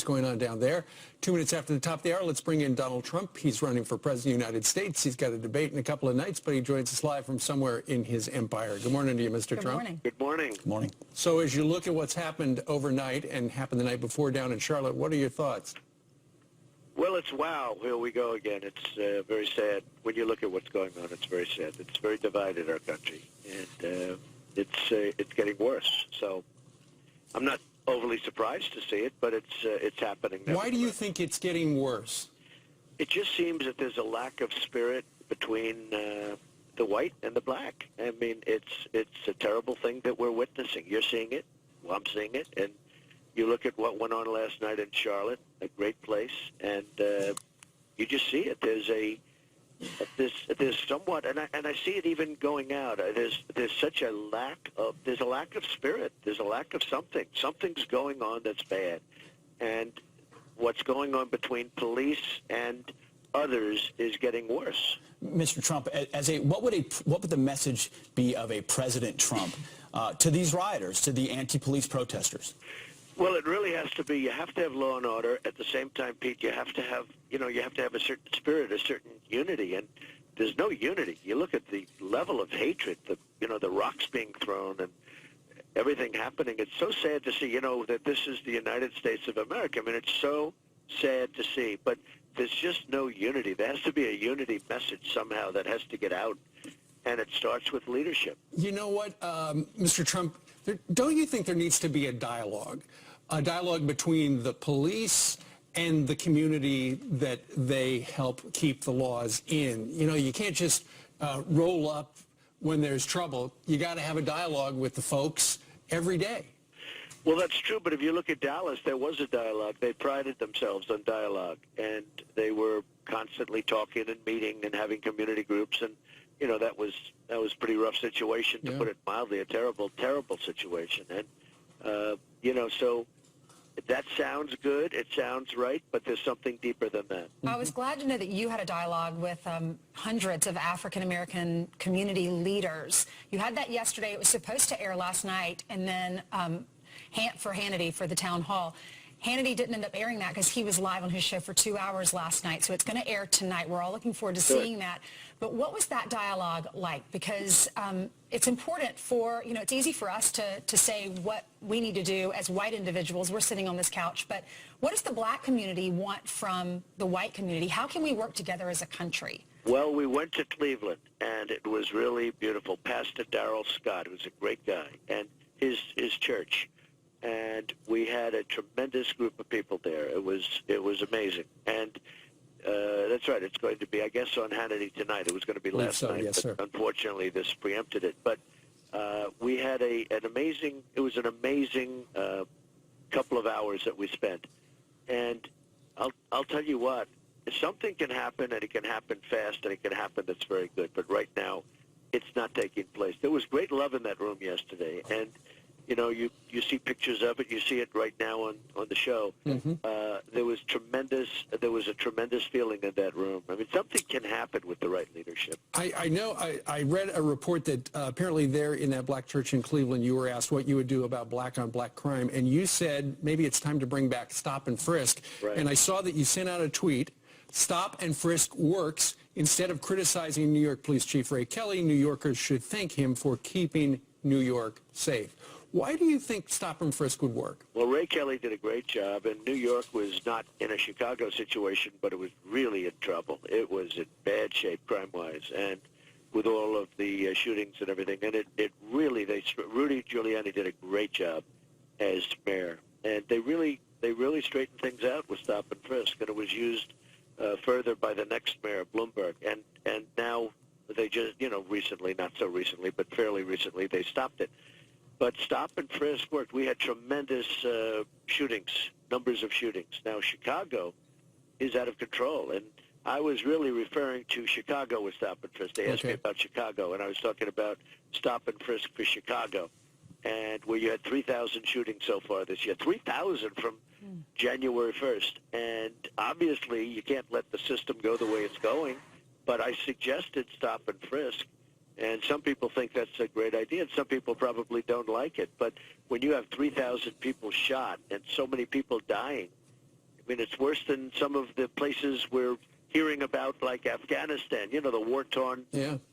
going on down there. 2 minutes after the top of the hour, let's bring in Donald Trump. He's running for president of the United States. He's got a debate in a couple of nights, but he joins us live from somewhere in his empire. Good morning to you, Mr. Trump. Good morning. Good morning. Good morning. So as you look at what's happened overnight and happened the night before down in Charlotte, what are your thoughts? Well, it's wow. Here we go again. It's very sad. When you look at what's going on, it's very sad. It's very divided, our country, and it's getting worse. So I'm not overly surprised to see it, but it's happening. Why do you think it's getting worse? It just seems that there's a lack of spirit between the white and the black. I mean, it's a terrible thing that we're witnessing. You're seeing it. Well, I'm seeing it, and you look at what went on last night in Charlotte, a great place, and you just see it. There's somewhat, and I see it even going out. There's such a lack of spirit. There's a lack of something. Something's going on that's bad, and what's going on between police and others is getting worse. Mr. Trump, what would the message be of a President Trump to these rioters, to the anti-police protesters? Well, it really has to be. You have to have law and order. At the same time, Pete, you have to have a certain spirit, a certain unity, and there's no unity. You look at the level of hatred, the rocks being thrown and everything happening. It's so sad to see, that this is the United States of America. I mean, it's so sad to see, but there's just no unity. There has to be a unity message somehow that has to get out, and it starts with leadership. You know what, Mr. Trump, don't you think there needs to be a dialogue between the police and the community that they help keep the laws in? You can't just roll up when there's trouble. You got to have a dialogue with the folks every day. Well, that's true, but if you look at Dallas, there was a dialogue. They prided themselves on dialogue, and they were constantly talking and meeting and having community groups, and that was a pretty rough situation, to put it mildly, a terrible, terrible situation. And, so that sounds good, it sounds right, but there's something deeper than that. I was glad to know that you had a dialogue with hundreds of African-American community leaders. You had that yesterday. It was supposed to air last night, and then for Hannity for the town hall. Hannity didn't end up airing that because he was live on his show for 2 hours last night, so it's going to air tonight. We're all looking forward to seeing that. But what was that dialogue like? Because it's important for, it's easy for us to say what we need to do as white individuals. We're sitting on this couch, but what does the black community want from the white community? How can we work together as a country? Well, we went to Cleveland, and it was really beautiful. Pastor Darrell Scott, who's a great guy, and his church. And we had a tremendous group of people there. It was amazing. And that's right. It's going to be, I guess, on Hannity tonight. It was going to be last night. Yes, sir. Unfortunately, this preempted it. But we had an amazing couple of hours that we spent. And I'll tell you what, something can happen, and it can happen fast, and it can happen that's very good. But right now, it's not taking place. There was great love in that room yesterday. And you see pictures of it. You see it right now on the show. Mm-hmm. There was a tremendous feeling in that room. I mean, something can happen with the right leadership. I know. I read a report that apparently there in that black church in Cleveland, you were asked what you would do about black-on-black crime, and you said maybe it's time to bring back stop and frisk. Right. And I saw that you sent out a tweet. Stop and frisk works. Instead of criticizing New York Police Chief Ray Kelly, New Yorkers should thank him for keeping New York safe. Why do you think stop and frisk would work? Well, Ray Kelly did a great job, and New York was not in a Chicago situation, but it was really in trouble. It was in bad shape crime-wise, and with all of the shootings and everything. And Rudy Giuliani did a great job as mayor, and they really straightened things out with stop and frisk, and it was used further by the next mayor, Bloomberg, and now they just, recently, not so recently, but fairly recently, they stopped it. But stop and frisk worked. We had tremendous numbers of shootings. Now, Chicago is out of control, and I was really referring to Chicago with stop and frisk. They asked me about Chicago, and I was talking about stop and frisk for Chicago, and where you had 3,000 shootings so far this year, 3,000 from January 1st. And obviously, you can't let the system go the way it's going, but I suggested stop and frisk. And some people think that's a great idea, and some people probably don't like it. But when you have 3,000 people shot and so many people dying, I mean, it's worse than some of the places we're hearing about, like Afghanistan, you know, the war-torn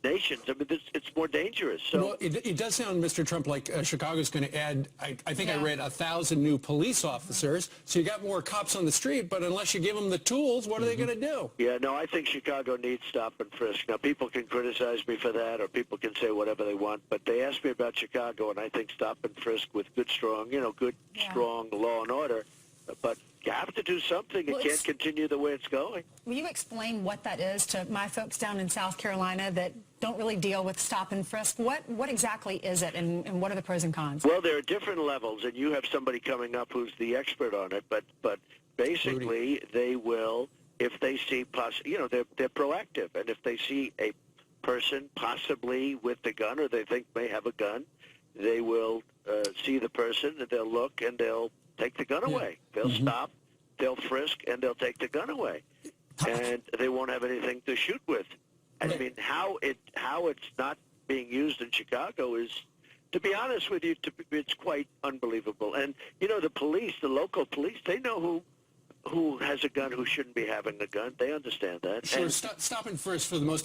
nations. I mean, it's more dangerous. So, well, it does sound, Mr. Trump, like Chicago's going to add, I think I read 1,000 new police officers. So you got more cops on the street, but unless you give them the tools, what are they going to do? yeah, no, I think Chicago needs stop and frisk. Now, people can criticize me for that, or people can say whatever they want, but they asked me about Chicago, and I think stop and frisk with good, strong, strong law and order. But you have to do something. It can't continue the way it's going. Will you explain what that is to my folks down in South Carolina that don't really deal with stop and frisk? What exactly is it, and what are the pros and cons? Well, there are different levels, and you have somebody coming up who's the expert on it. But basically, they will, if they see they're proactive, and if they see a person possibly with a gun or they think may have a gun, they will see the person and they'll look and they'll take the gun away. They'll stop, they'll frisk, and they'll take the gun away, and they won't have anything to shoot with. I mean, how it's not being used in Chicago is, to be honest with you, it's quite unbelievable. And you know, the police, the local police, they know who has a gun, who shouldn't be having a gun. They understand that. Sure. Stop and frisk for the most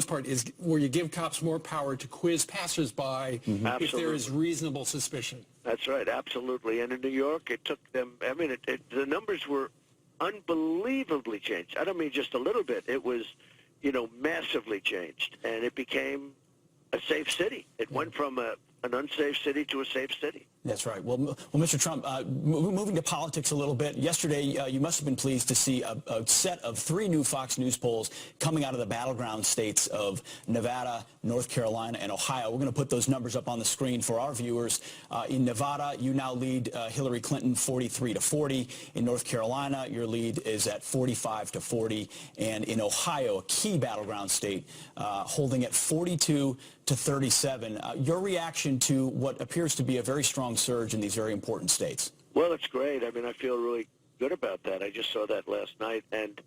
part is where you give cops more power to quiz passersby if there is reasonable suspicion. That's right, absolutely. And in New York, it took them, I mean, the numbers were unbelievably changed. I don't mean just a little bit. It was, massively changed. And it became a safe city. It went from an unsafe city to a safe city. That's right. Well, Mr. Trump, moving to politics a little bit, yesterday you must have been pleased to see a set of 3 new Fox News polls coming out of the battleground states of Nevada, North Carolina, and Ohio. We're going to put those numbers up on the screen for our viewers. In Nevada, you now lead Hillary Clinton 43-40. In North Carolina, your lead is at 45-40. And in Ohio, a key battleground state, holding at 42-37. Your reaction to what appears to be a very strong surge in these very important states? Well, it's great. I mean, I feel really good about that. I just saw that last night, and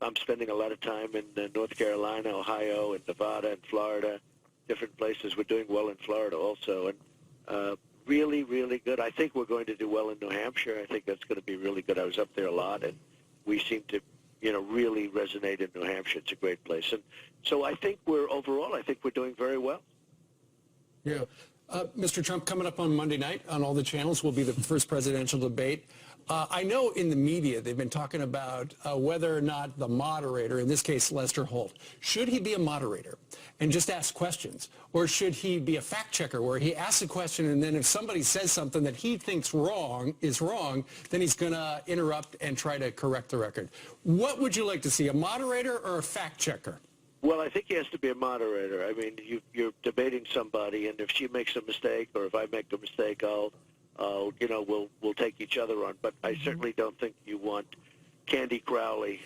I'm spending a lot of time in North Carolina, Ohio, and Nevada, and Florida, different places. We're doing well in Florida also, and really, really good. I think we're going to do well in New Hampshire. I think that's going to be really good. I was up there a lot, and we seem to, really resonate in New Hampshire. It's a great place, and so I think we're doing very well. Yeah. Mr. Trump, coming up on Monday night on all the channels will be the first presidential debate. I know in the media they've been talking about whether or not the moderator, in this case Lester Holt, should he be a moderator and just ask questions, or should he be a fact checker where he asks a question and then if somebody says something that he thinks is wrong, then he's going to interrupt and try to correct the record. What would you like to see, a moderator or a fact checker? Well, I think he has to be a moderator. I mean, you're debating somebody, and if she makes a mistake or if I make a mistake, we'll take each other on. But I certainly don't think you want Candy Crowley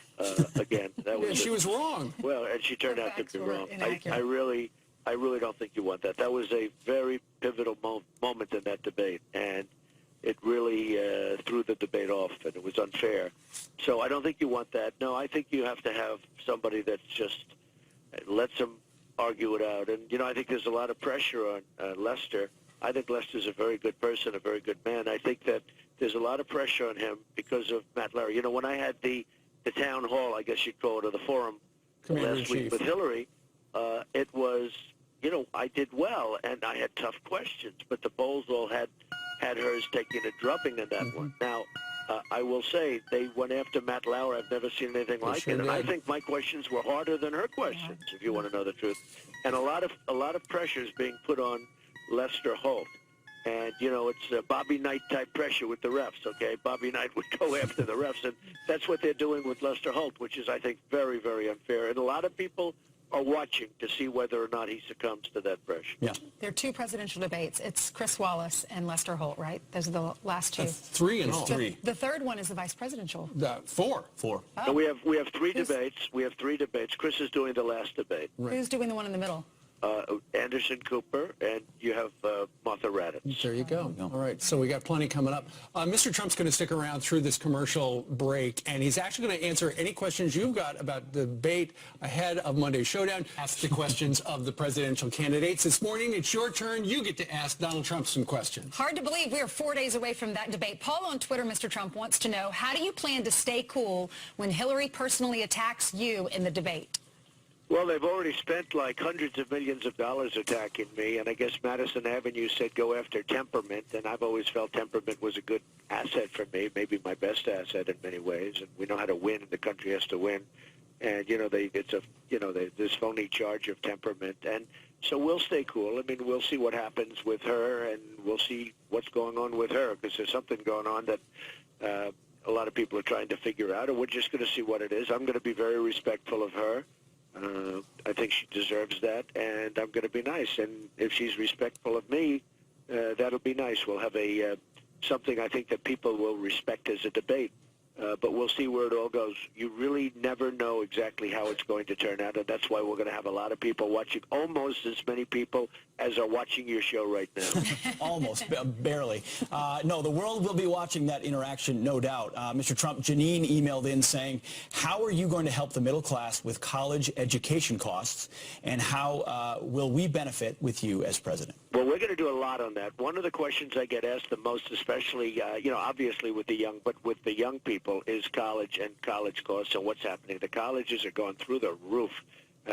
again. That was she was wrong. Well, and she turned out to be wrong. I really don't think you want that. That was a very pivotal moment in that debate, and it really threw the debate off, and it was unfair. So I don't think you want that. No, I think you have to have somebody that's just lets them argue it out. And, I think there's a lot of pressure on Lester. I think Lester's a very good person, a very good man. I think that there's a lot of pressure on him because of Matt Lauer. When I had the town hall, I guess you'd call it, or the forum last week with Hillary, it was, I did well, and I had tough questions, but the polls all had hers taking a drubbing in that one. Now, I will say they went after Matt Lauer. I've never seen anything like it, and I think my questions were harder than her questions, if you want to know the truth. And a lot of pressure is being put on Lester Holt, and it's Bobby Knight type pressure with the refs. Okay, Bobby Knight would go after the refs, and that's what they're doing with Lester Holt, which is, I think, very, very unfair. And a lot of people are watching to see whether or not he succumbs to that pressure. Yeah. There are 2 presidential debates. It's Chris Wallace and Lester Holt, right? Those are the last 2. 3 in all. The third one is the vice presidential. 4. Oh. And we have 3 debates. We have 3 debates. Chris is doing the last debate. Right. Who's doing the one in the middle? Anderson Cooper, and you have Martha Raddatz. There you go. All right, so we got plenty coming up. Mr. Trump's going to stick around through this commercial break, and he's actually going to answer any questions you've got about the debate ahead of Monday's showdown. Ask the questions of the presidential candidates. This morning, it's your turn. You get to ask Donald Trump some questions. Hard to believe we are 4 days away from that debate. Paul on Twitter, Mr. Trump, wants to know, how do you plan to stay cool when Hillary personally attacks you in the debate? Well, they've already spent like hundreds of millions of dollars attacking me, and I guess Madison Avenue said go after temperament, and I've always felt temperament was a good asset for me, maybe my best asset in many ways, and we know how to win, and the country has to win. And, this phony charge of temperament, and so we'll stay cool. I mean, we'll see what happens with her, and we'll see what's going on with her, because there's something going on that a lot of people are trying to figure out, and we're just going to see what it is. I'm going to be very respectful of her. I think she deserves that, and I'm going to be nice. And if she's respectful of me, that'll be nice. We'll have something I think that people will respect as a debate. But we'll see where it all goes. You really never know exactly how it's going to turn out, and that's why we're going to have a lot of people watching, almost as many people as are watching your show right now. Almost, barely. No, the world will be watching that interaction, no doubt. Mr. Trump, Janine emailed in saying, how are you going to help the middle class with college education costs, and how will we benefit with you as president? Well, we're going to do a lot on that. One of the questions I get asked the most, especially, obviously with the young people, is college and college costs and what's happening. The colleges are going through the roof.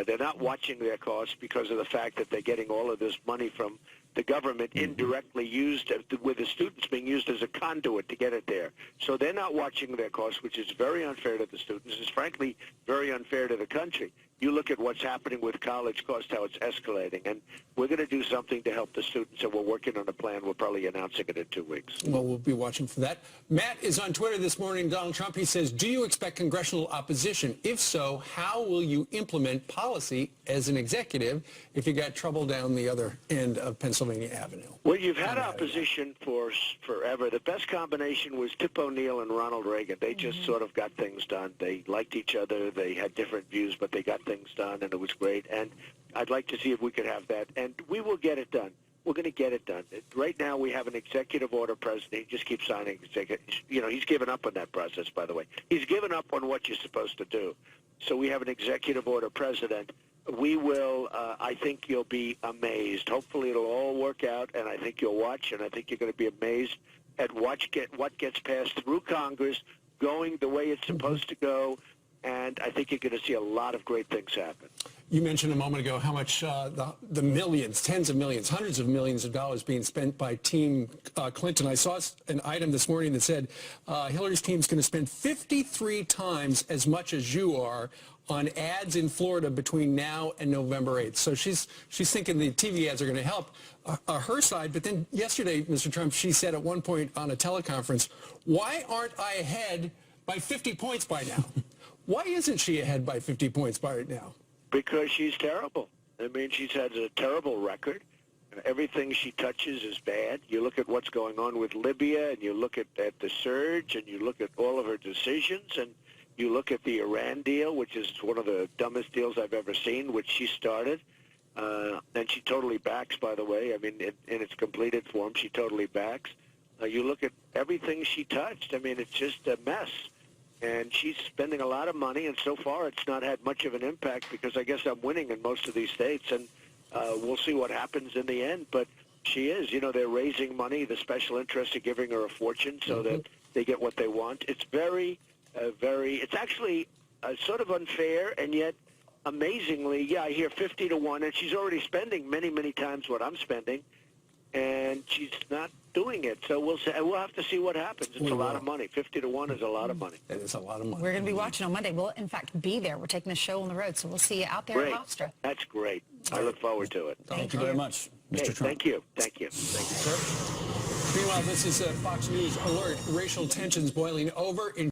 They're not watching their costs because of the fact that they're getting all of this money from the government indirectly used, with the students being used as a conduit to get it there. So they're not watching their costs, which is very unfair to the students. It's frankly very unfair to the country. You look at what's happening with college costs, how it's escalating, and we're going to do something to help the students, and we're working on a plan. We're probably announcing it in 2 weeks. Well, we'll be watching for that. Matt is on Twitter this morning, Donald Trump. He says, do you expect congressional opposition? If so, how will you implement policy as an executive if you got trouble down the other end of Pennsylvania Avenue? Well, you've had opposition for forever. The best combination was Tip O'Neill and Ronald Reagan. They just sort of got things done. They liked each other. They had different views, but they got things done, and it was great. And I'd like to see if we could have that, and we will get it done. We're going to get it done. Right now, we have an executive order president. He just keeps signing. He's given up on that process, by the way. He's given up on what you're supposed to do. So we have an executive order president. We will, I think you'll be amazed. Hopefully it'll all work out, and I think you'll watch, and I think you're going to be amazed at what gets passed through Congress, going the way it's supposed to go, and I think you're going to see a lot of great things happen. You mentioned a moment ago how much the millions, tens of millions, hundreds of millions of dollars being spent by Team Clinton. I saw an item this morning that said Hillary's team's going to spend 53 times as much as you are on ads in Florida between now and November 8th. So she's thinking the TV ads are going to help her side. But then yesterday, Mr. Trump, she said at one point on a teleconference, why aren't I ahead by 50 points by now? Why isn't she ahead by 50 points by now? Because she's terrible. I mean, she's had a terrible record. Everything she touches is bad. You look at what's going on with Libya, and you look at the surge, and you look at all of her decisions, and you look at the Iran deal, which is one of the dumbest deals I've ever seen, which she started. And she totally backs, by the way. I mean, in its completed form, she totally backs. You look at everything she touched. I mean, it's just a mess. And she's spending a lot of money, and so far it's not had much of an impact because I guess I'm winning in most of these states, and we'll see what happens in the end. But she is. They're raising money. The special interests are giving her a fortune so that they get what they want. It's it's actually sort of unfair, and yet amazingly, I hear 50 to 1, and she's already spending many, many times what I'm spending, and she's not doing it. So we'll have to see what happens. It's a lot of money. 50 to 1 is a lot of money. It is a lot of money. We're going to be watching on Monday. We'll, in fact, be there. We're taking the show on the road, so we'll see you out there Great. at Hofstra. That's great. I look forward to it. Thank you very much, Mr. Trump. Thank you. Thank you. Thank you, sir. Meanwhile, this is Fox News Alert. Racial tensions boiling over in